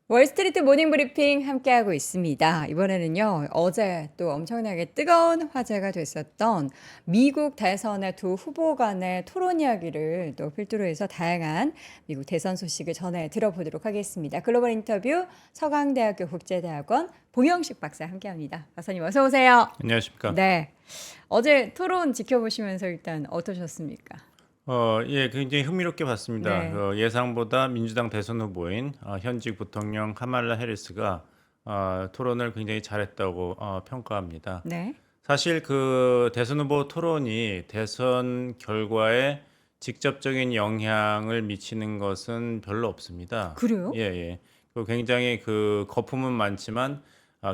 월스트리트 모닝 브리핑 함께하고 있습니다. 이번에는요, 어제 또 엄청나게 뜨거운 화제가 됐었던 미국 대선의 두 후보 간의 토론 이야기를 또 필두로 해서 다양한 미국 대선 소식을 전해 들어보도록 하겠습니다. 글로벌 인터뷰 서강대학교 국제대학원 봉영식 박사 함께합니다. 박사님 어서 오세요. 안녕하십니까. 네, 어제 토론 지켜보시면서 일단 어떠셨습니까? 예, 굉장히 흥미롭게 봤습니다. 네, 예상보다 민주당 대선 후보인 현직 부통령 카말라 해리스가 토론을 굉장히 잘했다고 평가합니다. 네, 사실 그 대선 후보 토론이 대선 결과에 직접적인 영향을 미치는 것은 별로 없습니다. 그래요? 예, 예. 굉장히 그 거품은 많지만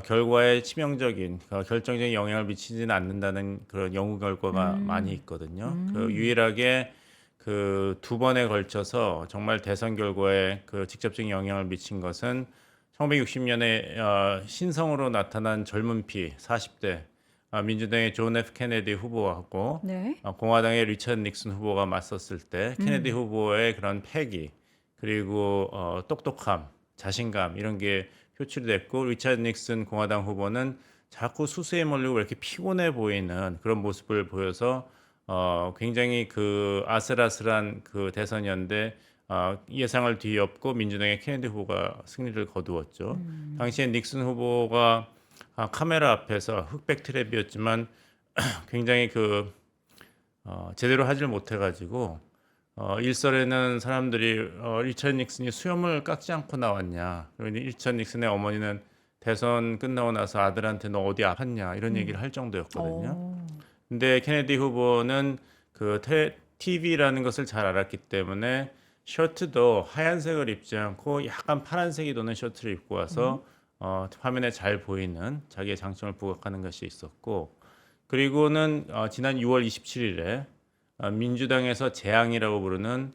결과에 치명적인 결정적인 영향을 미치지는 않는다는 그런 연구 결과가 많이 있거든요. 유일하게 그 두 번에 걸쳐서 정말 대선 결과에 그 직접적인 영향을 미친 것은 1960년에 신성으로 나타난 젊은 피 40대 민주당의 존 F 케네디 후보하고 네, 공화당의 리처드 닉슨 후보가 맞섰을 때 케네디 후보의 그런 패기 그리고 똑똑함, 자신감 이런 게 표출이 됐고 리처드 닉슨 공화당 후보는 자꾸 수세에 몰리고 왜 이렇게 피곤해 보이는 그런 모습을 보여서 굉장히 그 아슬아슬한 그 대선이었는데 예상을 뒤엎고 민주당의 케네디 후보가 승리를 거두었죠. 당시에 닉슨 후보가 카메라 앞에서 흑백 트랩이었지만 굉장히 그 제대로 하질 못해가지고 일설에는 사람들이 리처드 닉슨이 수염을 깎지 않고 나왔냐. 그러니 리처드 닉슨의 어머니는 대선 끝나고 나서 아들한테 너 어디 아팠냐 이런 얘기를 할 정도였거든요. 어, 근데 케네디 후보는 그 TV라는 것을 잘 알았기 때문에 셔츠도 하얀색을 입지 않고 약간 파란색이 도는 셔츠를 입고 와서 화면에 잘 보이는 자기의 장점을 부각하는 것이 있었고 그리고는 지난 6월 27일에 민주당에서 재앙이라고 부르는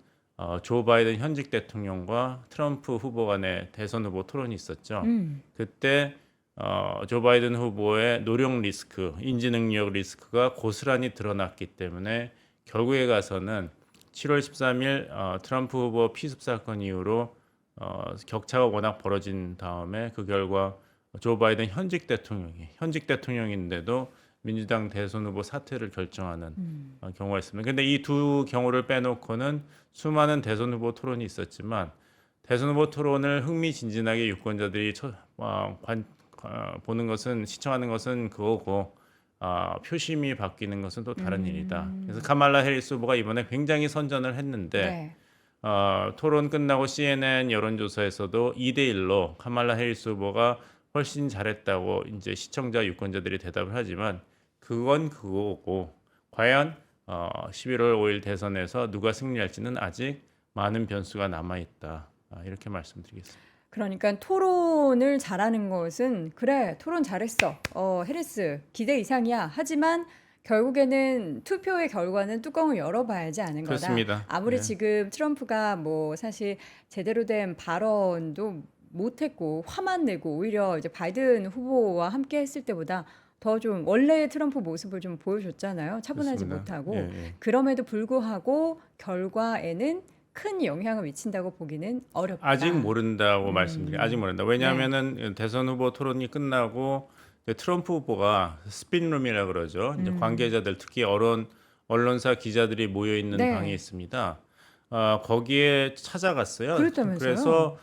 조 바이든 현직 대통령과 트럼프 후보 간의 대선 후보 토론이 있었죠. 그때 조 바이든 후보의 노령 리스크, 인지 능력 리스크가 고스란히 드러났기 때문에 결국에 가서는 7월 13일 트럼프 후보 피습 사건 이후로 격차가 워낙 벌어진 다음에 그 결과 조 바이든 현직 대통령인데도 민주당 대선 후보 사퇴를 결정하는 경우가 있습니다. 근데 이 두 경우를 빼놓고는 수많은 대선 후보 토론이 있었지만 대선 후보 토론을 흥미진진하게 유권자들이 보는 것은 시청하는 것은 그거고 표심이 바뀌는 것은 또 다른 일이다. 그래서 카말라 해리스 후보가 이번에 굉장히 선전을 했는데 네. 토론 끝나고 CNN 여론조사에서도 2대 1로 카말라 해리스 후보가 훨씬 잘했다고 이제 시청자 유권자들이 대답을 하지만 그건 그거고 과연 11월 5일 대선에서 누가 승리할지는 아직 많은 변수가 남아 있다. 이렇게 말씀드리겠습니다. 그러니까 토론을 잘하는 것은 그래 토론 잘했어 해리스 기대 이상이야 하지만 결국에는 투표의 결과는 뚜껑을 열어봐야지 아는 거다. 그렇습니다. 아무리 예. 지금 트럼프가 뭐 사실 제대로 된 발언도 못했고 화만 내고 오히려 이제 바이든 후보와 함께 했을 때보다 더 좀 원래의 트럼프 모습을 좀 보여줬잖아요. 차분하지 그렇습니다. 예, 못하고 예. 그럼에도 불구하고 결과에는 큰 영향을 미친다고 보기는 어렵다. 아직 모른다고 말씀드려요. 아직 모른다. 네. 왜냐하면은 대선 후보 토론이 끝나고 이제 트럼프 후보가 스핀룸이라 그러죠. 이제 관계자들 특히 언론사 기자들이 모여 있는 방이 네. 있습니다. 거기에 찾아갔어요. 그랬다면서요? 그래서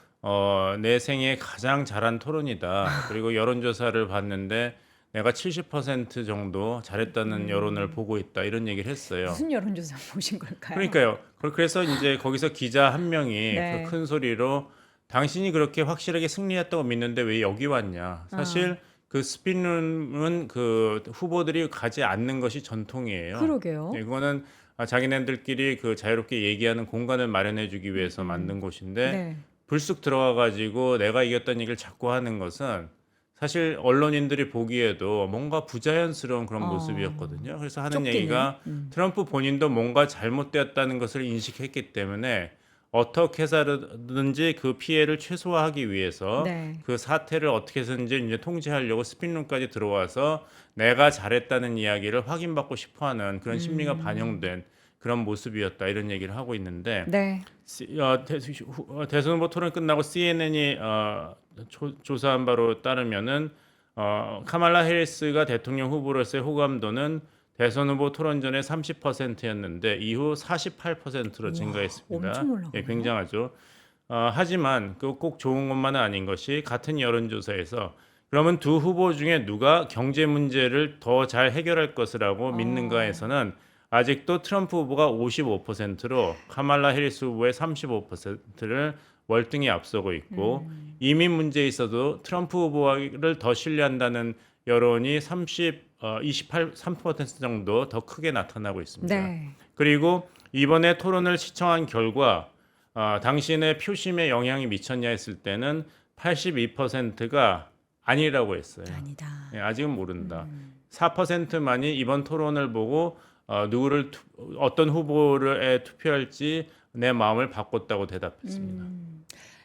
내 생애 가장 잘한 토론이다. 그리고 여론조사를 봤는데 내가 70% 정도 잘했다는 여론을 보고 있다. 이런 얘기를 했어요. 무슨 여론조사 보신 걸까요? 그러니까요. 그래서 이제 거기서 기자 한 명이 그 네. 큰 소리로 당신이 그렇게 확실하게 승리했다고 믿는데 왜 여기 왔냐. 사실 그 스피는은 그 후보들이 가지 않는 것이 전통이에요. 그러게요. 이거는 자기네들끼리 그 자유롭게 얘기하는 공간을 마련해 주기 위해서 만든 곳인데 네. 불쑥 들어가 가지고 내가 이겼다는 얘기를 자꾸 하는 것은 사실 언론인들이 보기에도 뭔가 부자연스러운 그런 모습이었거든요. 그래서 하는 쫓기는. 얘기가 트럼프 본인도 뭔가 잘못되었다는 것을 인식했기 때문에 어떻게 해서든지 그 피해를 최소화하기 위해서 네. 그 사태를 어떻게 해서든지 이제 통제하려고 스핀룸까지 들어와서 내가 잘했다는 이야기를 확인받고 싶어하는 그런 심리가 반영된 그런 모습이었다 이런 얘기를 하고 있는데 네. 대선 후보 토론 끝나고 CNN이 조사한 바로 따르면은 카말라 해리스가 대통령 후보로서의 호감도는 대선 후보 토론전에 30%였는데 이후 48%로 우와, 증가했습니다. 엄청 올라가네요. 예, 굉장하죠. 하지만 그 꼭 좋은 것만은 아닌 것이 같은 여론조사에서 그러면 두 후보 중에 누가 경제 문제를 더 잘 해결할 것이라고 믿는가에서는 아직도 트럼프 후보가 55%로 카말라 해리스 후보의 35%를 월등히 앞서고 있고 이민 문제에 있어도 트럼프 후보를 더 신뢰한다는 여론이 3% 정도 더 크게 나타나고 있습니다. 네. 그리고 이번에 토론을 시청한 결과 당신의 표심에 영향이 미쳤냐 했을 때는 82%가 아니라고 했어요. 아니다. 예, 아직은 모른다. 4%만이 이번 토론을 보고 어떤 후보를 투표할지 내 마음을 바꿨다고 대답했습니다.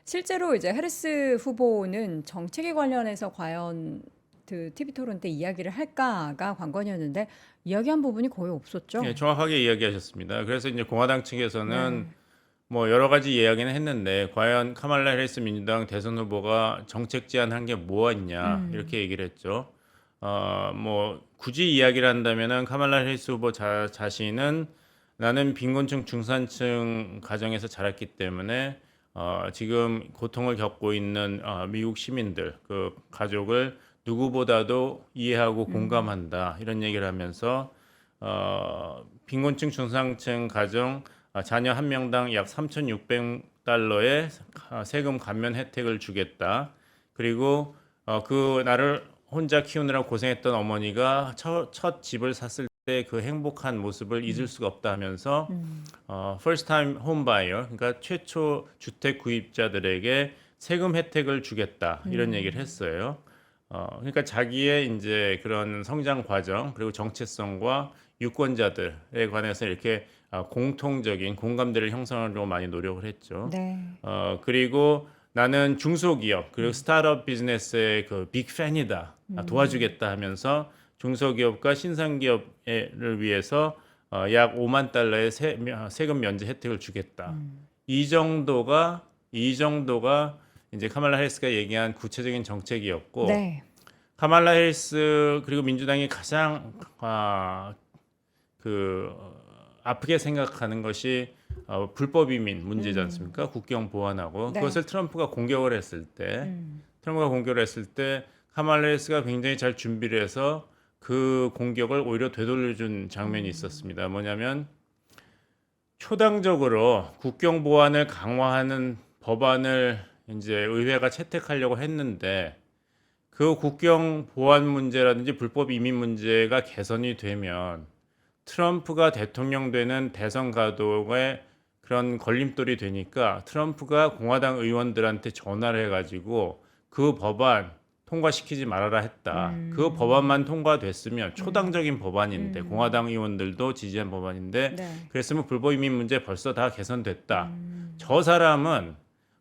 실제로 이제 해리스 후보는 정책에 관련해서 과연 그 TV 토론 때 이야기를 할까가 관건이었는데 이야기한 부분이 거의 없었죠. 예, 정확하게 이야기하셨습니다. 그래서 이제 공화당 측에서는 네. 뭐 여러 가지 이야기는 했는데 과연 카말라 해리스 민주당 대선 후보가 정책 제안한 게 뭐였냐 이렇게 얘기를 했죠. 뭐 굳이 이야기를 한다면은 카말라 해리스 후보 자신은 나는 빈곤층 중산층 가정에서 자랐기 때문에 지금 고통을 겪고 있는 미국 시민들 그 가족을 누구보다도 이해하고 공감한다 이런 얘기를 하면서 빈곤층 중산층 가정 자녀 한 명당 약 3,600달러의 세금 감면 혜택을 주겠다. 그리고 그 나를 혼자 키우느라 고생했던 어머니가 첫 집을 샀을 때 그 행복한 모습을 잊을 수가 없다 하면서 first time home buyer 그러니까 최초 주택 구입자들에게 세금 혜택을 주겠다 이런 얘기를 했어요. 그러니까 자기의 이제 그런 성장 과정 그리고 정체성과 유권자들에 관해서 이렇게 공통적인 공감대를 형성하려고 많이 노력을 했죠. 네. 그리고 나는 중소기업 그리고 스타트업 비즈니스의 그 빅팬이다 도와주겠다 하면서 중소기업과 신상기업을 위해서 약 5만 달러의 세금 면제 혜택을 주겠다. 이 정도가 이제 카말라 해리스가 얘기한 구체적인 정책이었고 네. 카말라 해리스 그리고 민주당이 가장 아프게 생각하는 것이 불법 이민 문제지 않습니까? 국경 보안하고 네. 그것을 트럼프가 공격을 했을 때 카말라 해리스가 굉장히 잘 준비를 해서 그 공격을 오히려 되돌려준 장면이 있었습니다. 뭐냐면 초당적으로 국경 보안을 강화하는 법안을 이제 의회가 채택하려고 했는데 그 국경 보안 문제라든지 불법 이민 문제가 개선이 되면 트럼프가 대통령 되는 대선 가도의 그런 걸림돌이 되니까 트럼프가 공화당 의원들한테 전화를 해가지고 그 법안 통과시키지 말아라 했다. 그 법안만 통과됐으면 초당적인 법안인데 공화당 의원들도 지지한 법안인데 네. 그랬으면 불법 이민 문제 벌써 다 개선됐다. 저 사람은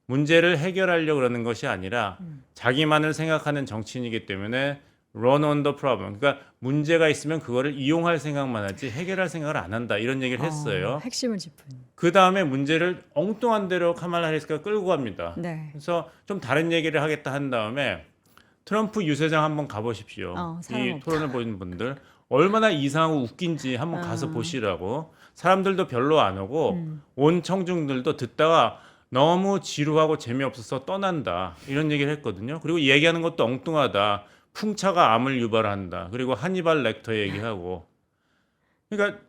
문제를 해결하려고 그러는 것이 아니라 자기만을 생각하는 정치인이기 때문에 run on the problem. 그러니까 문제가 있으면 그거를 이용할 생각만 하지 해결할 생각을 안 한다. 이런 얘기를 했어요. 핵심을 짚은. 그 다음에 문제를 엉뚱한 대로 카말라 해리스가 끌고 갑니다. 네. 그래서 좀 다른 얘기를 하겠다 한 다음에 트럼프 유세장 한번 가보십시오. 사람 이 없다. 토론을 보는 분들 얼마나 이상하고 웃긴지 한번 가서 보시라고. 사람들도 별로 안 오고 온 청중들도 듣다가 너무 지루하고 재미없어서 떠난다. 이런 얘기를 했거든요. 그리고 얘기하는 것도 엉뚱하다. 풍차가 암을 유발한다. 그리고 하니발 렉터 얘기하고. 그러니까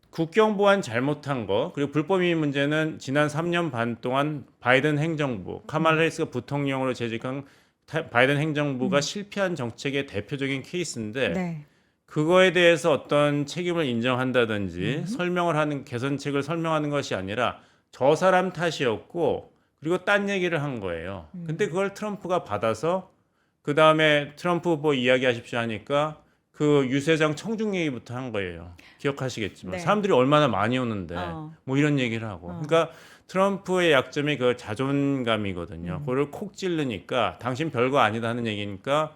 국경 보안 잘못한 거 그리고 불법 이민 문제는 지난 3년 반 동안 바이든 행정부 카말라 해리스가 부통령으로 재직한 바이든 행정부가 실패한 정책의 대표적인 케이스인데 네. 그거에 대해서 어떤 책임을 인정한다든지 설명을 하는 개선책을 설명하는 것이 아니라 저 사람 탓이었고 그리고 딴 얘기를 한 거예요. 근데 그걸 트럼프가 받아서 그 다음에 트럼프 후보 이야기하십시오 하니까 그 유세장 청중 얘기부터 한 거예요. 기억하시겠지만 네. 사람들이 얼마나 많이 오는데 뭐 이런 얘기를 하고. 그러니까 트럼프의 약점이 그 자존감이거든요. 그걸 콕 찌르니까 당신 별거 아니다 하는 얘기니까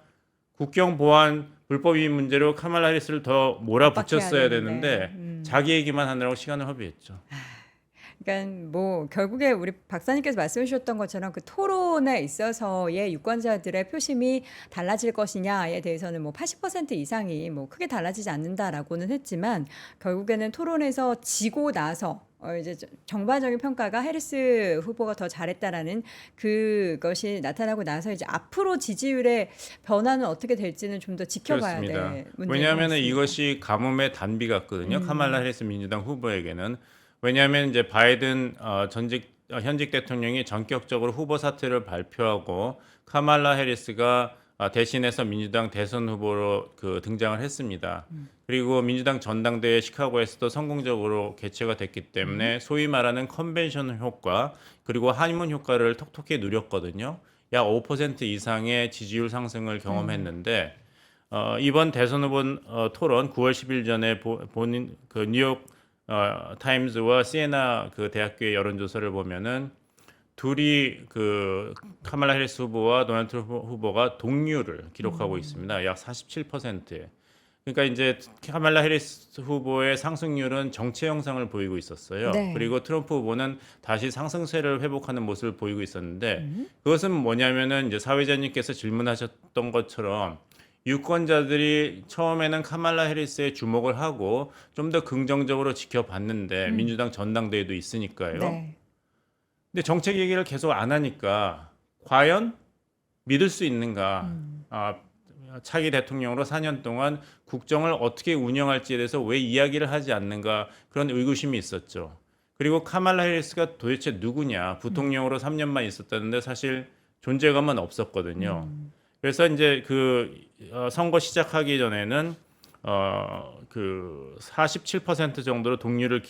국경 보안 불법 이민 문제로 카말라 해리스를 더 몰아붙였어야 압박해야 되는데 자기 얘기만 하느라고 시간을 허비했죠. 그러니까 뭐 결국에 우리 박사님께서 말씀해 주셨던 것처럼 그 토론에 있어서의 유권자들의 표심이 달라질 것이냐에 대해서는 뭐 80% 이상이 뭐 크게 달라지지 않는다라고는 했지만 결국에는 토론에서 지고 나서 이제 정반적인 평가가 해리스 후보가 더 잘했다라는 그것이 나타나고 나서 이제 앞으로 지지율의 변화는 어떻게 될지는 좀 더 지켜봐야 그렇습니다. 될 문제인 것 왜냐하면 같습니다. 이것이 가뭄의 단비 같거든요. 카말라 해리스 민주당 후보에게는. 왜냐하면 이제 바이든 현직 대통령이 전격적으로 후보 사퇴를 발표하고 카말라 해리스가 대신해서 민주당 대선 후보로 등장을 했습니다. 그리고 민주당 전당대회 시카고에서도 성공적으로 개최가 됐기 때문에 소위 말하는 컨벤션 효과 그리고 하니문 효과를 톡톡히 누렸거든요. 약 5% 이상의 지지율 상승을 경험했는데 이번 대선 후보 토론 9월 10일 전에 본인 그 뉴욕 타임즈와 시에나 그 대학교의 여론조사를 보면은 둘이 그 카말라 해리스 후보와 도널드 트럼프 후보가 동률을 기록하고 있습니다. 약 47%. 그러니까 이제 카말라 해리스 후보의 상승률은 정체 형상을 보이고 있었어요. 네. 그리고 트럼프 후보는 다시 상승세를 회복하는 모습을 보이고 있었는데 그것은 뭐냐면은 이제 사회자님께서 질문하셨던 것처럼 유권자들이 처음에는 카말라 해리스에 주목을 하고 좀 더 긍정적으로 지켜봤는데 민주당 전당대회도 있으니까요. 네. 근데 정책 얘기를 계속 안 하니까 과연 믿을 수 있는가? 차기 대통령으로 4년 동안 국정을 어떻게 운영할지에 대해서 왜 이야기를 하지 않는가 그런 의구심이 있었죠. 그리고 카말라 해리스가 도대체 누구냐? 부통령으로 3년만 있었다는데 사실 존재감은 없었거든요. 그래서 이제 선거 시작하기 전에는 그 47% 정도로 동률을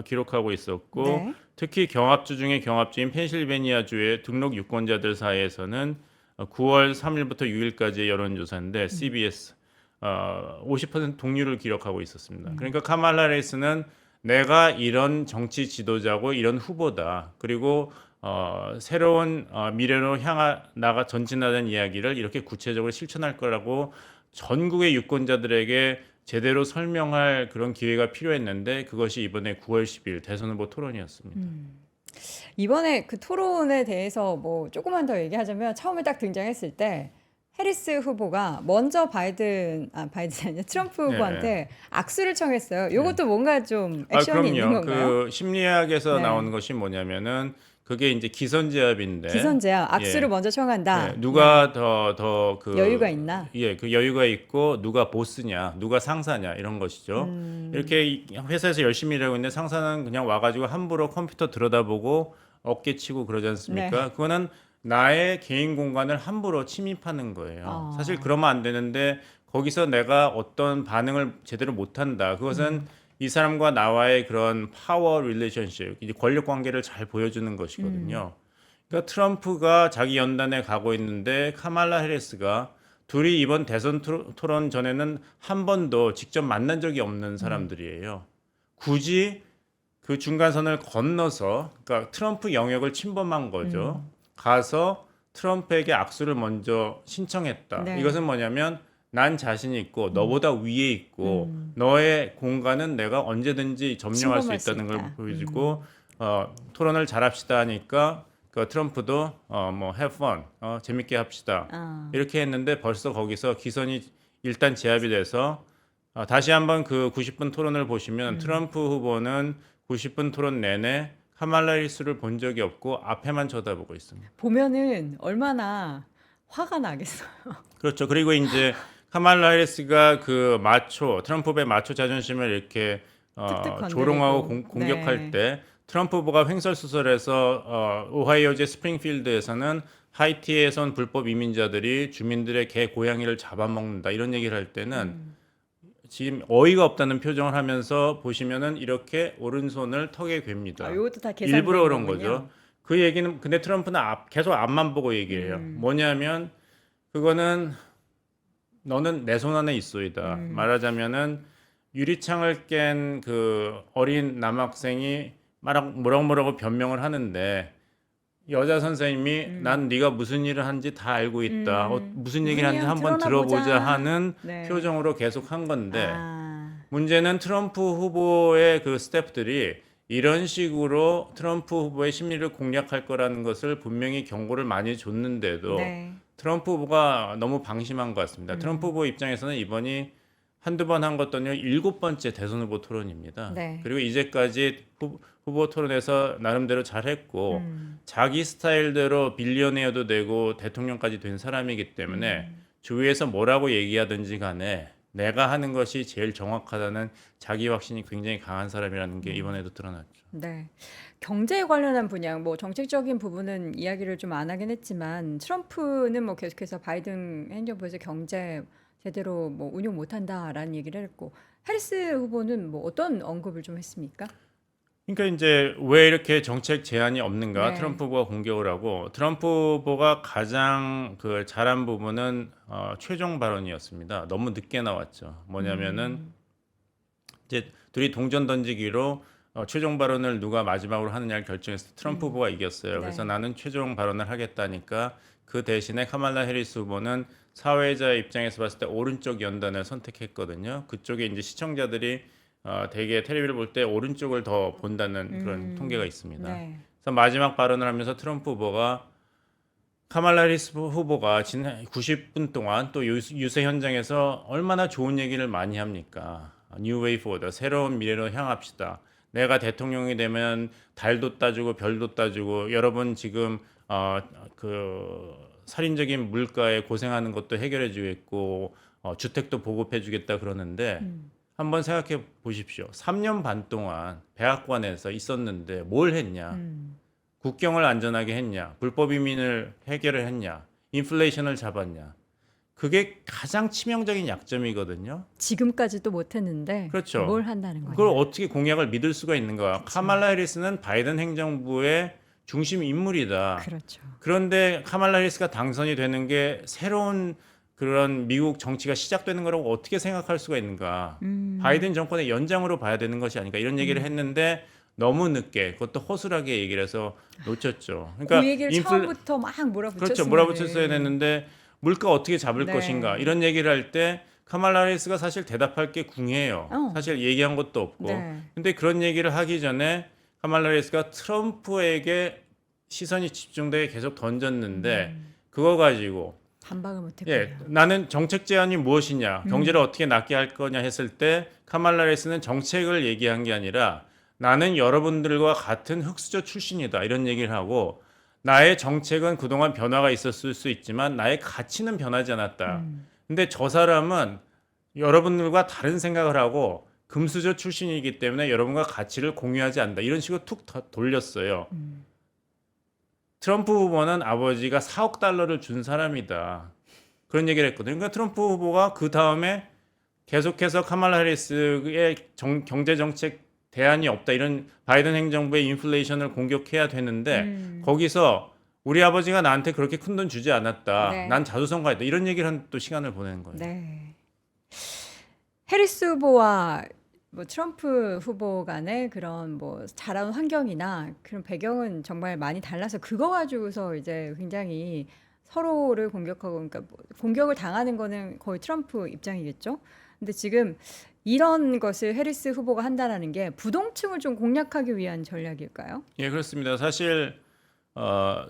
기록하고 있었고 네. 특히 경합주 중에 경합주인 펜실베니아주의 등록 유권자들 사이에서는 9월 3일부터 6일까지의 여론조사인데 CBS 50% 동률을 기록하고 있었습니다. 그러니까 카말라 해리스는 내가 이런 정치 지도자고 이런 후보다. 그리고 새로운 미래로 나가 전진하는 이야기를 이렇게 구체적으로 실천할 거라고 전국의 유권자들에게 제대로 설명할 그런 기회가 필요했는데 그것이 이번에 9월 10일 대선 후보 토론이었습니다. 이번에 그 토론에 대해서 뭐 조금만 더 얘기하자면 처음에 딱 등장했을 때 해리스 후보가 먼저 바이든이 아니라 트럼프 네. 후보한테 악수를 청했어요. 이것도 뭔가 좀 액션이 있는 그럼요. 건가요? 그 심리학에서 네. 나오는 것이 뭐냐면은 그게 이제 기선제압인데 기선제압, 악수를 예. 먼저 청한다. 네, 누가 더 그 여유가 있나? 예, 그 여유가 있고 누가 보스냐, 누가 상사냐 이런 것이죠. 이렇게 회사에서 열심히 일하고 있는데 상사는 그냥 와가지고 함부로 컴퓨터 들여다보고 어깨치고 그러지 않습니까? 네. 그거는 나의 개인 공간을 함부로 침입하는 거예요. 사실 그러면 안 되는데 거기서 내가 어떤 반응을 제대로 못한다. 그것은 이 사람과 나와의 그런 파워 릴레이션십, 이제 권력 관계를 잘 보여주는 것이거든요. 그러니까 트럼프가 자기 연단에 가고 있는데 카말라 해리스가 둘이 이번 대선 토론 전에는 한 번도 직접 만난 적이 없는 사람들이에요. 굳이 그 중간선을 건너서 그러니까 트럼프 영역을 침범한 거죠. 가서 트럼프에게 악수를 먼저 신청했다. 네. 이것은 뭐냐면 난 자신이 있고 너보다 위에 있고 너의 공간은 내가 언제든지 점령할 수 침범할 수 있다는 걸 있다. 보여주고 토론을 잘합시다 하니까 그 트럼프도 뭐 have fun 재밌게 합시다 이렇게 했는데 벌써 거기서 기선이 일단 제압이 돼서 다시 한번 그 90분 토론을 보시면 트럼프 후보는 90분 토론 내내 카말라 해리스를 본 적이 없고 앞에만 쳐다보고 있습니다. 보면은 얼마나 화가 나겠어요. 그렇죠. 그리고 이제 카말라 해리스가 그 트럼프 후보의 마초 자존심을 이렇게 툭툭 건드리고. 조롱하고 공격할 네. 때 트럼프 후보가 횡설수설해서 오하이오주 스프링필드에서는 하이티에서 온 불법 이민자들이 주민들의 개 고양이를 잡아먹는다 이런 얘기를 할 때는 지금 어이가 없다는 표정을 하면서 보시면은 이렇게 오른손을 턱에 괸니다. 이것도 다 계산된 일부러 그런 거군요. 거죠. 그 얘기는 근데 트럼프는 계속 앞만 보고 얘기해요. 뭐냐면 그거는 너는 내 손 안에 있소이다. 말하자면은 유리창을 깬 그 어린 남학생이 뭐라고 변명을 하는데 여자 선생님이 난 네가 무슨 일을 하는지 다 알고 있다. 무슨 얘기를 하는지 한번 드러나 보자. 들어보자 하는 네. 표정으로 계속 한 건데 문제는 트럼프 후보의 그 스태프들이 이런 식으로 트럼프 후보의 심리를 공략할 거라는 것을 분명히 경고를 많이 줬는데도 네. 트럼프 후보가 너무 방심한 것 같습니다. 트럼프 후보 입장에서는 이번이 한두 번 한 것도 아니고 7번째 대선 후보 토론입니다. 네. 그리고 이제까지 후보 토론에서 나름대로 잘했고 자기 스타일대로 빌리어네어도 되고 대통령까지 된 사람이기 때문에 주위에서 뭐라고 얘기하든지 간에 내가 하는 것이 제일 정확하다는 자기 확신이 굉장히 강한 사람이라는 게 이번에도 드러났죠. 네. 경제에 관련한 분야, 뭐 정책적인 부분은 이야기를 좀 안 하긴 했지만 트럼프는 뭐 계속해서 바이든 행정부에서 경제 제대로 뭐 운용 못한다라는 얘기를 했고 해리스 후보는 뭐 어떤 언급을 좀 했습니까? 그러니까 이제 왜 이렇게 정책 제안이 없는가? 네. 트럼프 후보가 공격을 하고 트럼프 후보가 가장 그 잘한 부분은 최종 발언이었습니다. 너무 늦게 나왔죠. 뭐냐면은 이제 둘이 동전 던지기로 최종 발언을 누가 마지막으로 하느냐를 결정해서 트럼프 후보가 이겼어요. 그래서 네. 나는 최종 발언을 하겠다니까 그 대신에 카말라 해리스 후보는 사회자 입장에서 봤을 때 오른쪽 연단을 선택했거든요. 그쪽에 이제 시청자들이 되게 텔레비를 볼 때 오른쪽을 더 본다는 그런 통계가 있습니다. 네. 그래서 마지막 발언을 하면서 트럼프 후보가 카말라 해리스 후보가 지난 90분 동안 또 유세 현장에서 얼마나 좋은 얘기를 많이 합니까? New Way Forward, 새로운 미래로 향합시다. 내가 대통령이 되면 달도 따주고 별도 따주고 여러분 지금 그 살인적인 물가에 고생하는 것도 해결해 주겠고 주택도 보급해 주겠다 그러는데 한번 생각해 보십시오. 3년 반 동안 백악관에서 있었는데 뭘 했냐? 국경을 안전하게 했냐? 불법 이민을 해결을 했냐? 인플레이션을 잡았냐? 그게 가장 치명적인 약점이거든요. 지금까지도 못했는데 그렇죠. 뭘 한다는 거예요? 그걸 어떻게 공약을 믿을 수가 있는가? 카말라 해리스는 바이든 행정부의 중심 인물이다. 그렇죠. 그런데 카말라 해리스가 당선이 되는 게 새로운 그런 미국 정치가 시작되는 거라고 어떻게 생각할 수가 있는가? 바이든 정권의 연장으로 봐야 되는 것이 아닌가? 이런 얘기를 했는데 너무 늦게 그것도 허술하게 얘기를 해서 놓쳤죠. 그러니까 그 얘기를 처음부터 막 몰아붙였으면 그렇죠. 몰아붙였어야 됐는데 물가 어떻게 잡을 네. 것인가 이런 얘기를 할 때 카말라 해리스가 사실 대답할 게 궁해요. 사실 얘기한 것도 없고. 네. 근데 그런 얘기를 하기 전에 카말라 해리스가 트럼프에게 시선이 집중되게 계속 던졌는데 그거 가지고 반박을 못했군요. 예, 나는 정책 제안이 무엇이냐, 경제를 어떻게 낫게 할 거냐 했을 때 카말라 해리스는 정책을 얘기한 게 아니라 나는 여러분들과 같은 흑수저 출신이다 이런 얘기를 하고 나의 정책은 그동안 변화가 있었을 수 있지만 나의 가치는 변하지 않았다. 근데 저 사람은 여러분들과 다른 생각을 하고 금수저 출신이기 때문에 여러분과 가치를 공유하지 않는다. 이런 식으로 툭 돌렸어요. 트럼프 후보는 아버지가 4억 달러를 준 사람이다. 그런 얘기를 했거든요. 그러니까 트럼프 후보가 그 다음에 계속해서 카말라 해리스의 경제 정책 대안이 없다. 이런 바이든 행정부의 인플레이션을 공격해야 되는데 거기서 우리 아버지가 나한테 그렇게 큰 돈 주지 않았다. 네. 난 자수성가했다. 이런 얘기를 한 또 시간을 보내는 거예요. 네. 해리스 후보와 뭐 트럼프 후보 간의 그런 뭐 자라온 환경이나 그런 배경은 정말 많이 달라서 그거 가지고서 이제 굉장히 서로를 공격하고 그러니까 뭐 공격을 당하는 거는 거의 트럼프 입장이겠죠. 근데 지금 이런 것을 해리스 후보가 한다라는 게 부동층을 좀 공략하기 위한 전략일까요? 예, 그렇습니다. 사실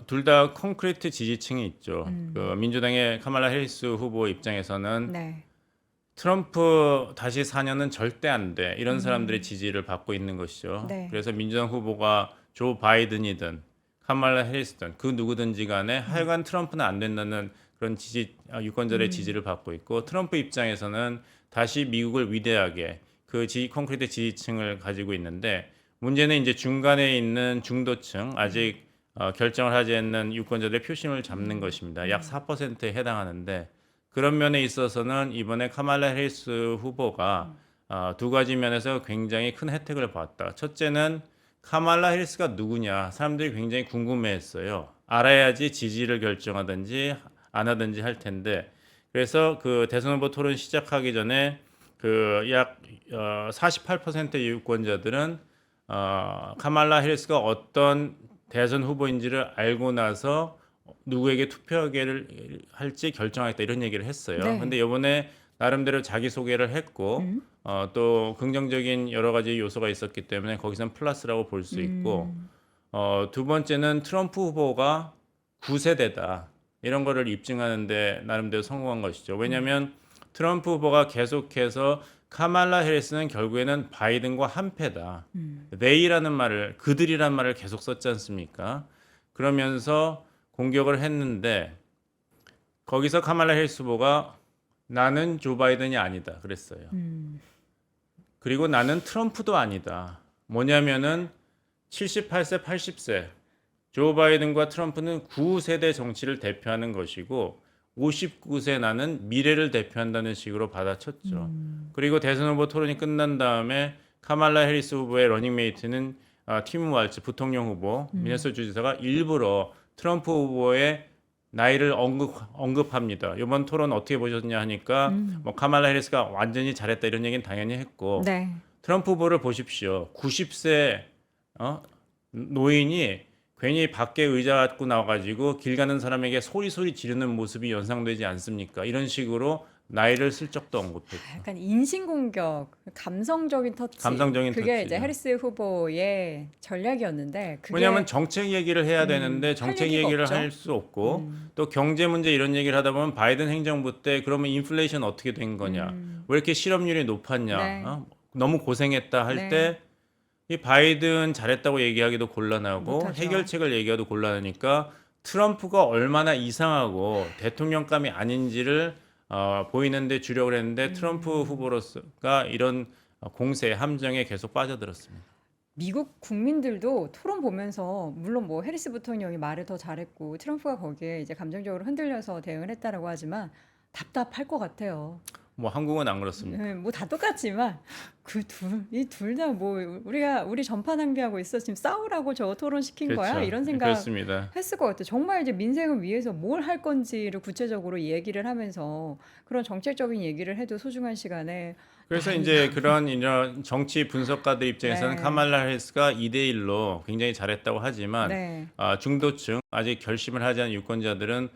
둘 다 콘크리트 지지층이 있죠. 그 민주당의 카말라 해리스 후보 입장에서는 네. 트럼프 다시 4년은 절대 안 돼. 이런 사람들의 지지를 받고 있는 것이죠. 네. 그래서 민주당 후보가 조 바이든이든 카말라 해리스든 그 누구든지 간에 하여간 트럼프는 안 된다는 그런 유권자들의 지지를 받고 있고 트럼프 입장에서는 다시 미국을 위대하게 그 콘크리트 지지층을 가지고 있는데 문제는 이제 중간에 있는 중도층 아직 결정을 하지 않는 유권자들의 표심을 잡는 것입니다. 약 4%에 해당하는데 그런 면에 있어서는 이번에 카말라 해리스 후보가 두 가지 면에서 굉장히 큰 혜택을 받았다. 첫째는 카말라 해리스가 누구냐 사람들이 굉장히 궁금해했어요. 알아야지 지지를 결정하든지 안 하든지 할 텐데 그래서 그 대선 후보 토론 시작하기 전에 그 약 48%의 유권자들은 카말라 해리스가 어떤 대선 후보인지를 알고 나서 누구에게 투표하기를 할지 결정하겠다 이런 얘기를 했어요. 네. 근데 이번에 나름대로 자기 소개를 했고 또 긍정적인 여러 가지 요소가 있었기 때문에 거기선 플러스라고 볼 수 있고 두 번째는 트럼프 후보가 9세대다 이런 거를 입증하는데 나름대로 성공한 것이죠. 왜냐하면 트럼프 후보가 계속해서 카말라 해리스는 결국에는 바이든과 한패다. they라는 말을 그들이란 말을 계속 썼지 않습니까? 그러면서 공격을 했는데 거기서 카말라 해리스 후보가 나는 조 바이든이 아니다 그랬어요. 그리고 나는 트럼프도 아니다. 뭐냐면은 78세, 80세 조 바이든과 트럼프는 9세대 정치를 대표하는 것이고 59세 나는 미래를 대표한다는 식으로 받아쳤죠. 그리고 대선 후보 토론이 끝난 다음에 카말라 해리스 후보의 러닝메이트는 팀 왈츠 부통령 후보 미네소타 주지사가 일부러 트럼프 후보의 나이를 언급합니다. 이번 토론 어떻게 보셨냐 하니까 뭐 카말라 해리스가 완전히 잘했다 이런 얘기는 당연히 했고 네. 트럼프 후보를 보십시오. 90세 노인이 괜히 밖에 의자 갖고 나와가지고 길 가는 사람에게 소리 지르는 모습이 연상되지 않습니까? 이런 식으로 나이를 슬쩍도 언급했죠. 약간 인신공격, 감성적인 터치. 감성적인 그게 터치죠. 이제 해리스 후보의 전략이었는데 그게 왜냐하면 정책 얘기를 해야 되는데 정책 얘기가 얘기를 없죠. 할 수 없고 또 경제 문제 이런 얘기를 하다 보면 바이든 행정부 때 그러면 인플레이션 어떻게 된 거냐? 왜 이렇게 실업률이 높았냐? 네. 너무 고생했다 할 네. 때 이 바이든 잘했다고 얘기하기도 곤란하고 못하죠. 해결책을 얘기하도 곤란하니까 트럼프가 얼마나 이상하고 대통령감이 아닌지를 보이는데 주력을 했는데 트럼프 후보로서가 이런 공세 함정에 계속 빠져들었습니다. 미국 국민들도 토론 보면서 물론 뭐 해리스 부통령이 말을 더 잘했고 트럼프가 거기에 이제 감정적으로 흔들려서 대응을 했다라고 하지만 답답할 것 같아요. 뭐 한국은 안 그렇습니다. 네, 뭐 다 똑같지만 이 둘 다 뭐 우리 전파 낭비하고 있어 지금 싸우라고 저 토론 시킨 거야 이런 생각 그렇습니다. 했을 것 같아요. 정말 이제 민생을 위해서 뭘 할 건지를 구체적으로 얘기를 하면서 그런 정책적인 얘기를 해도 소중한 시간에 그래서 이제 이런 정치 분석가들 입장에서는 네. 카말라 해리스가 2대1로 굉장히 잘했다고 하지만 네. 중도층 아직 결심을 하지 않은 유권자들은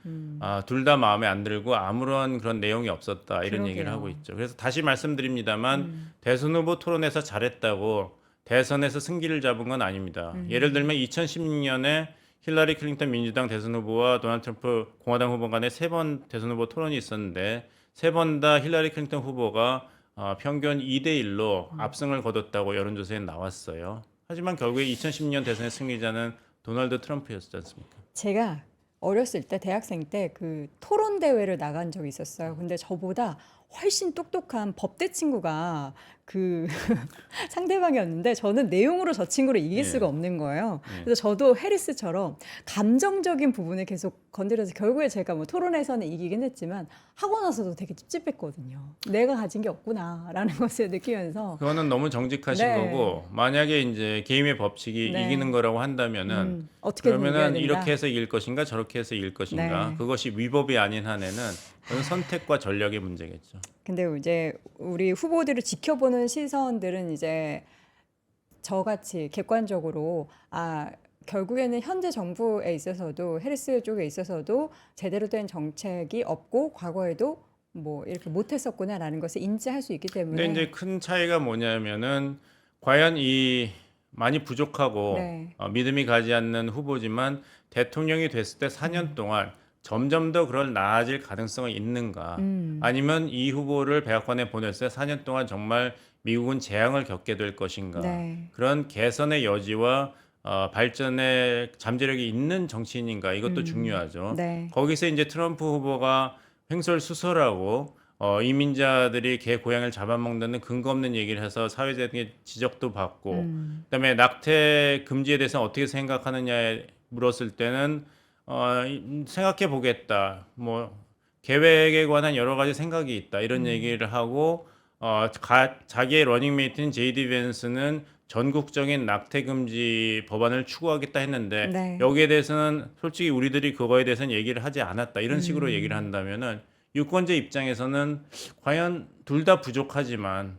둘 다 마음에 안 들고 아무런 그런 내용이 없었다 이런 얘기를 그러게요. 하고 있죠. 그래서 다시 말씀드립니다만 대선 후보 토론에서 잘했다고 대선에서 승기를 잡은 건 아닙니다. 예를 들면 2016년에 힐러리 클린턴 민주당 대선 후보와 도널드 트럼프 공화당 후보 간에 3번 대선 후보 토론이 있었는데 3번 다 힐러리 클린턴 후보가 평균 2대1로 압승을 거뒀다고 여론조사에 나왔어요. 하지만 결국에 2010년 대선의 승리자는 도널드 트럼프였지 않습니까? 제가 어렸을 때 대학생 때 그 토론 대회를 나간 적이 있었어요. 근데 저보다 훨씬 똑똑한 법대 친구가 그 상대방이었는데 저는 내용으로 저 친구를 이길 예. 수가 없는 거예요. 예. 그래서 저도 해리스처럼 감정적인 부분을 계속 건드려서 결국에 제가 뭐 토론에서는 이기긴 했지만 하고 나서도 되게 찝찝했거든요. 내가 가진 게 없구나라는 것을 느끼면서 그거는 너무 정직하신 네. 거고 만약에 이제 게임의 법칙이 네. 이기는 거라고 한다면은 어떻게든 이겨야 그러면은 된다. 이렇게 해서 이길 것인가 저렇게 해서 이길 것인가 네. 그것이 위법이 아닌 한에는 그건 선택과 전략의 문제겠죠. 근데 이제 우리 후보들을 지켜보는 시선들은 이제 저같이 객관적으로 결국에는 현재 정부에 있어서도 해리스 쪽에 있어서도 제대로 된 정책이 없고 과거에도 뭐 이렇게 못했었구나라는 것을 인지할 수 있기 때문에 근데 이제 큰 차이가 뭐냐면은 과연 이 많이 부족하고 네. 믿음이 가지 않는 후보지만 대통령이 됐을 때 4년 동안 점점 더 그럴 나아질 가능성이 있는가? 아니면 이 후보를 백악관에 보냈을 때 4년 동안 정말 미국은 재앙을 겪게 될 것인가? 네. 그런 개선의 여지와 발전의 잠재력이 있는 정치인인가? 이것도 중요하죠. 네. 거기서 이제 트럼프 후보가 횡설수설하고 이민자들이 개 고양이를 잡아먹는 근거 없는 얘기를 해서 사회적인 지적도 받고 그다음에 낙태 금지에 대해서 어떻게 생각하느냐에 물었을 때는 생각해 보겠다. 뭐 계획에 관한 여러 가지 생각이 있다. 이런 얘기를 하고 자기의 러닝메이트인 제이디 벤스는 전국적인 낙태 금지 법안을 추구하겠다 했는데 네. 여기에 대해서는 솔직히 우리들이 그거에 대해서는 얘기를 하지 않았다. 이런 식으로 얘기를 한다면은 유권자 입장에서는 과연 둘 다 부족하지만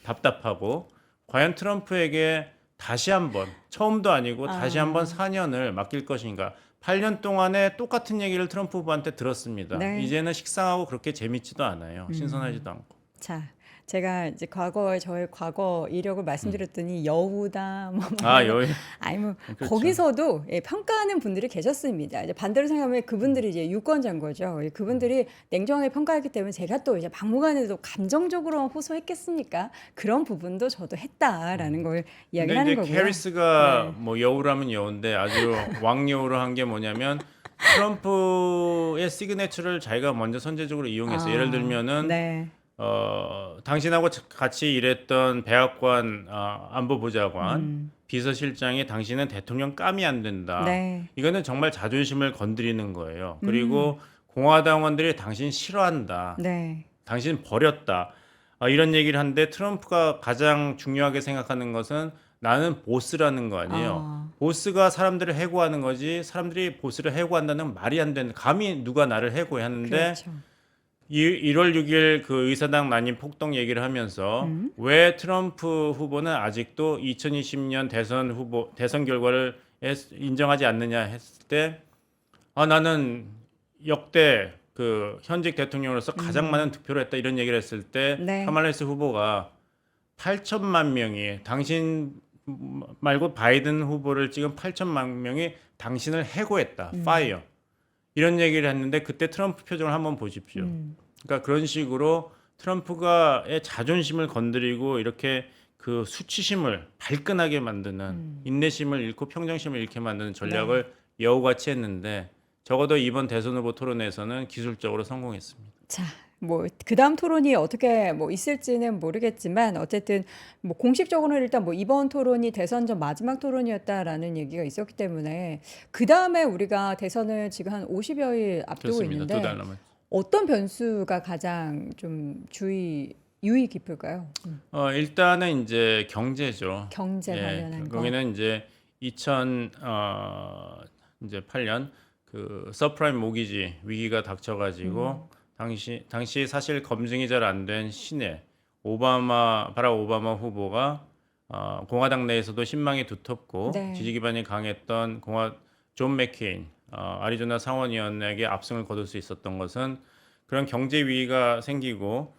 답답하고 과연 트럼프에게 다시 한번 처음도 아니고 다시 한번 4년을 맡길 것인가 8년 동안에 똑같은 얘기를 트럼프 후보한테 들었습니다. 네. 이제는 식상하고 그렇게 재밌지도 않아요. 신선하지도 않고. 자, 제가 이제 과거에 저의 과거 이력을 말씀드렸더니 여우다 뭐 아, 여기 아니 뭐 그렇죠. 거기서도 예, 평가하는 분들이 계셨습니다. 이제 반대로 생각하면 그분들이 이제 유권자인 거죠. 예, 그분들이 냉정하게 평가했기 때문에 제가 또 이제 막무가내도 감정적으로 호소했겠습니까? 그런 부분도 저도 했다라는 걸 이야기를 근데 하는 이제 거고요. 캐리스가 뭐 여우라면 여우인데 아주 왕여우로 한 게 뭐냐면 트럼프의 시그네처를 자기가 먼저 선제적으로 이용했어요. 예를 들면은 네. 당신하고 같이 일했던 백악관 안보보좌관 비서실장이 당신은 대통령 감이 안 된다. 네. 이거는 정말 자존심을 건드리는 거예요. 그리고 공화당원들이 당신 싫어한다. 네. 당신 버렸다. 이런 얘기를 하는데 트럼프가 가장 중요하게 생각하는 것은 나는 보스라는 거 아니에요. 보스가 사람들을 해고하는 거지 사람들이 보스를 해고한다는 건 말이 안 되는 감히 누가 나를 해고해 하는데 그렇죠. 1월 6일 그 의사당 난임 폭동 얘기를 하면서 왜 트럼프 후보는 아직도 2020년 대선 결과를 인정하지 않느냐 했을 때 나는 역대 그 현직 대통령으로서 가장 많은 득표를 했다 이런 얘기를 했을 때 네. 카말라 해리스 후보가 8천만 명이 당신 말고 바이든 후보를 찍은 8천만 명이 당신을 해고했다. 파이어. 이런 얘기를 했는데 그때 트럼프 표정을 한번 보십시오. 그러니까 그런 식으로 트럼프가의 자존심을 건드리고 이렇게 그 수치심을 발끈하게 만드는 인내심을 잃고 평정심을 잃게 만드는 전략을 여우같이 했는데 적어도 이번 대선 후보 토론에서는 기술적으로 성공했습니다. 자, 뭐 그다음 토론이 어떻게 뭐 있을지는 모르겠지만 어쨌든 뭐 공식적으로는 일단 뭐 이번 토론이 대선 전 마지막 토론이었다라는 얘기가 있었기 때문에 그다음에 우리가 대선을 지금 한 50여일 앞두고 그렇습니다. 2달 있는데 남았. 어떤 변수가 가장 좀 유의 깊을까요? 일단은 이제 경제죠. 경제 관련한 거. 거기는 이제 2008년 그 서프라임 모기지 위기가 닥쳐가지고 당시 사실 검증이 잘 안 된 신의 바락 오바마 후보가 공화당 내에서도 신망이 두텁고 네. 지지 기반이 강했던 존 맥케인 아리조나 상원의원에게 압승을 거둘 수 있었던 것은 그런 경제 위기가 생기고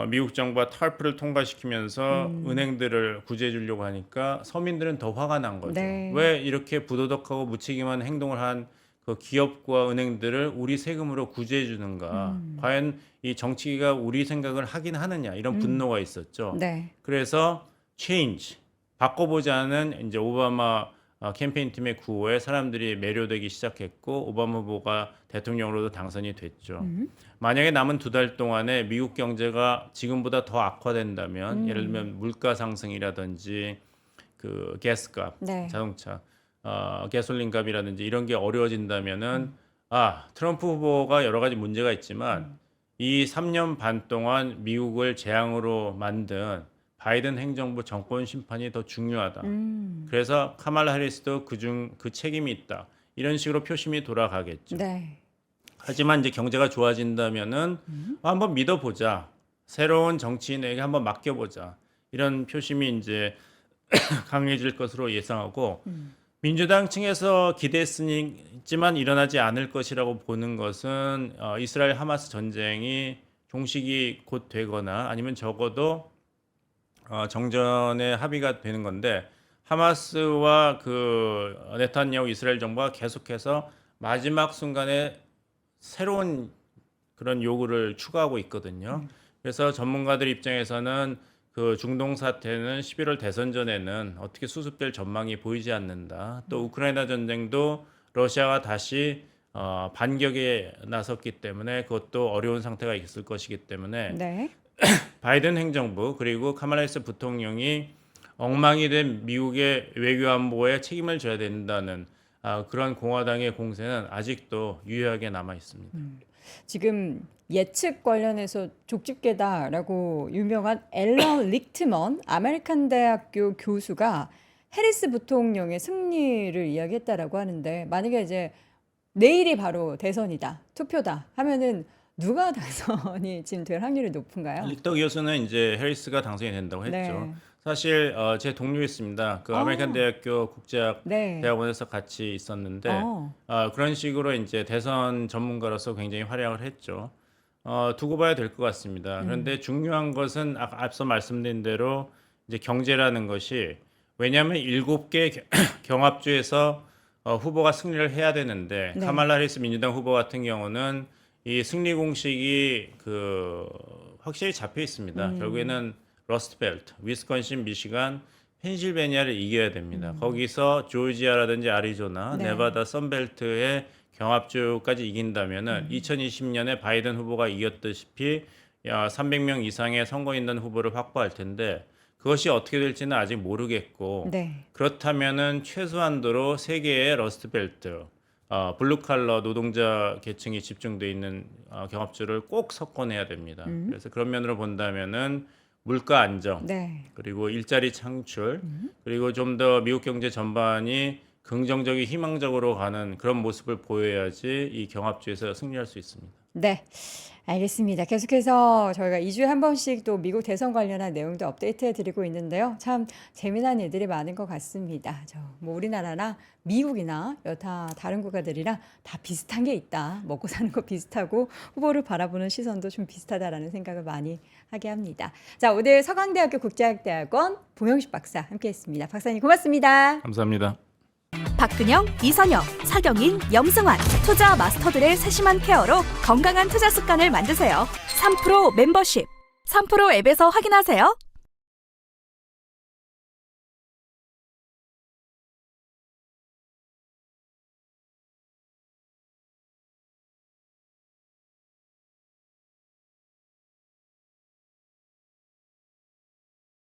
미국 정부가 탈프를 통과시키면서 은행들을 구제해 주려고 하니까 서민들은 더 화가 난 거죠. 네. 왜 이렇게 부도덕하고 무책임한 행동을 한 그 기업과 은행들을 우리 세금으로 구제해 주는가? 과연 이 정치가 우리 생각을 하긴 하느냐? 이런 분노가 있었죠. 네. 그래서 change 바꿔보자는 이제 오바마 캠페인 팀의 구호에 사람들이 매료되기 시작했고 오바마 후보가 대통령으로도 당선이 됐죠. 만약에 남은 2달 동안에 미국 경제가 지금보다 더 악화된다면 예를 들면 물가 상승이라든지 그 가스값, 네. 자동차, 가솔린 값이라든지 이런 게 어려워진다면은 트럼프 후보가 여러 가지 문제가 있지만 이 3년 반 동안 미국을 재앙으로 만든 바이든 행정부 정권 심판이 더 중요하다. 그래서 카말라 해리스도 그 책임이 있다. 이런 식으로 표심이 돌아가겠죠. 네. 하지만 이제 경제가 좋아진다면은 한번 믿어보자. 새로운 정치인에게 한번 맡겨보자. 이런 표심이 이제 강해질 것으로 예상하고 민주당 층에서 기대했지만 일어나지 않을 것이라고 보는 것은 이스라엘 하마스 전쟁이 종식이 곧 되거나 아니면 적어도 정전에 합의가 되는 건데 하마스와 그 네타냐후 이스라엘 정부가 계속해서 마지막 순간에 새로운 그런 요구를 추가하고 있거든요. 그래서 전문가들 입장에서는 그 중동 사태는 11월 대선 전에는 어떻게 수습될 전망이 보이지 않는다. 또 우크라이나 전쟁도 러시아가 다시 반격에 나섰기 때문에 그것도 어려운 상태가 있을 것이기 때문에 네. 바이든 행정부 그리고 카말라 해리스 부통령이 엉망이 된 미국의 외교 안보에 책임을 져야 된다는 그런 공화당의 공세는 아직도 유효하게 남아 있습니다. 지금 예측 관련해서 족집게다라고 유명한 앨런 리트먼 아메리칸 대학교 교수가 해리스 부통령의 승리를 이야기했다라고 하는데 만약에 이제 내일이 바로 대선이다, 투표다 하면은 누가 당선이 지금 될 확률이 높은가요? 리터 교수는 이제 해리스가 당선이 된다고 했죠. 네. 사실 제 동료 있습니다. 그 아. 아메리칸 대학교 국제학 네. 대학원에서 같이 있었는데 어. 그런 식으로 이제 대선 전문가로서 굉장히 활약을 했죠. 두고 봐야 될 것 같습니다. 그런데 중요한 것은 앞서 말씀드린 대로 이제 경제라는 것이 왜냐하면 7개 경합주에서 후보가 승리를 해야 되는데 네. 카말라 해리스 민주당 후보 같은 경우는 이 승리 공식이 확실히 잡혀 있습니다. 결국에는 러스트벨트, 위스콘신, 미시간, 펜실베니아를 이겨야 됩니다. 거기서 조지아라든지 애리조나, 네. 네바다, 선벨트의 경합주까지 이긴다면은 2020년에 바이든 후보가 이겼다시피 300명 이상의 선거인단 후보를 확보할 텐데 그것이 어떻게 될지는 아직 모르겠고 네. 그렇다면은 최소한도로 세 개의 러스트벨트, 블루칼러 노동자 계층이 집중돼 있는 경합주를 꼭 석권해야 됩니다. 그래서 그런 면으로 본다면은 물가 안정, 네. 그리고 일자리 창출, 그리고 좀 더 미국 경제 전반이 긍정적이 희망적으로 가는 그런 모습을 보여야지 이 경합주에서 승리할 수 있습니다. 네. 알겠습니다. 계속해서 저희가 2주에 한 번씩 또 미국 대선 관련한 내용도 업데이트해 드리고 있는데요. 참 재미난 일들이 많은 것 같습니다. 뭐 우리나라나 미국이나 여타 다른 국가들이랑 다 비슷한 게 있다. 먹고 사는 거 비슷하고 후보를 바라보는 시선도 좀 비슷하다라는 생각을 많이 하게 합니다. 자, 오늘 서강대학교 국제학대학원 봉영식 박사 함께했습니다. 박사님 고맙습니다. 감사합니다. 박근영, 이선영, 사경인, 염승환 투자 마스터들의 세심한 케어로 건강한 투자 습관을 만드세요. 3프로 멤버십 3프로 앱에서 확인하세요.